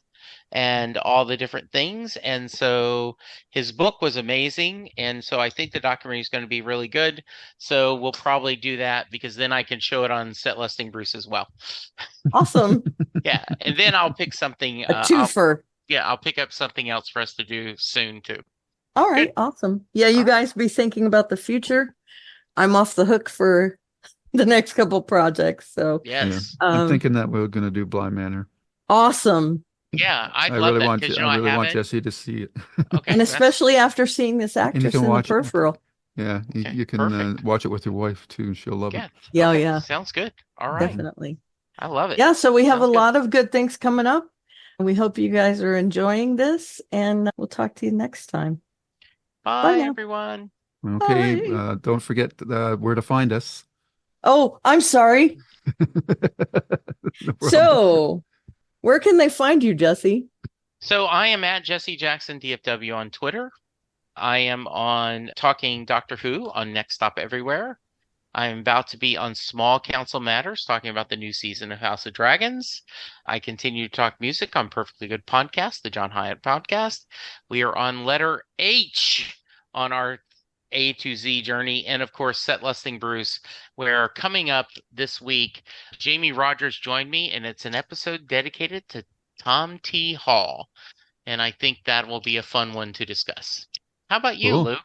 and all the different things. And so his book was amazing. And so I think the documentary is going to be really good. So we'll probably do that, because then I can show it on Set Listing Bruce as well. Awesome. Yeah. And then I'll pick something. A twofer. I'll pick up something else for us to do soon too. All right. Awesome. Yeah, you guys be thinking about the future. I'm off the hook for the next couple projects. So yes. I'm thinking that we're going to do Bly Manor. Awesome. Yeah, I really want Jesse to see it. Okay, and especially after seeing this actress in the Peripheral. Yeah, you can watch it with your wife too. She'll love it. Yeah, yeah. Sounds good. All right. Definitely. I love it. Yeah, so we have a lot of good things coming up. We hope you guys are enjoying this, and we'll talk to you next time. Bye everyone. Okay, don't forget where to find us. Oh, I'm sorry. So, where can they find you, Jesse? So I am at Jesse Jackson DFW on Twitter. I am on Talking Doctor Who on Next Stop Everywhere. I'm about to be on Small Council Matters, talking about the new season of House of Dragons. I continue to talk music on Perfectly Good Podcast, the John Hyatt podcast. We are on letter H on our A to Z journey. And of course, Set Listing Bruce, where coming up this week, Jamie Rogers joined me, and it's an episode dedicated to Tom T. Hall. And I think that will be a fun one to discuss. How about you, Lou?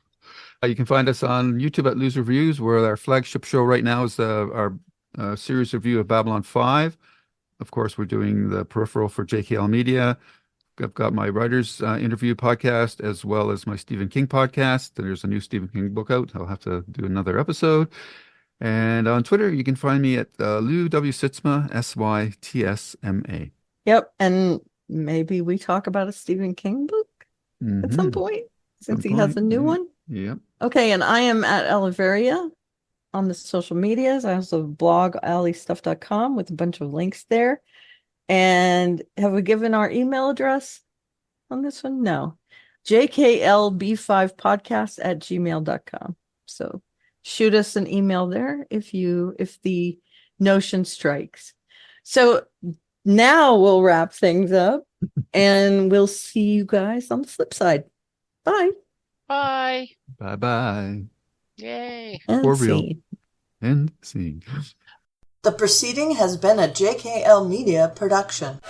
You can find us on YouTube at Lou's Reviews, where our flagship show right now is our series review of Babylon 5. Of course, we're doing the Peripheral for JKLMedia. I've got my writers interview podcast as well as my Stephen King podcast. There's a new Stephen King book out. I'll have to do another episode. And on Twitter, you can find me at Lou W. Sitzma, SYTSMA. Yep. And maybe we talk about a Stephen King book at some point, since he has a new one. Yep. Okay. And I am at Oliveria on the social medias. I also blog alleystuff.com with a bunch of links there. And have we given our email address on this one? No. jklb5podcast@gmail.com. So shoot us an email there if the notion strikes. So now we'll wrap things up and we'll see you guys on the flip side. Bye. Bye. Bye-bye. Yay. And For real. scene. And scene. The proceeding has been a JKL Media production.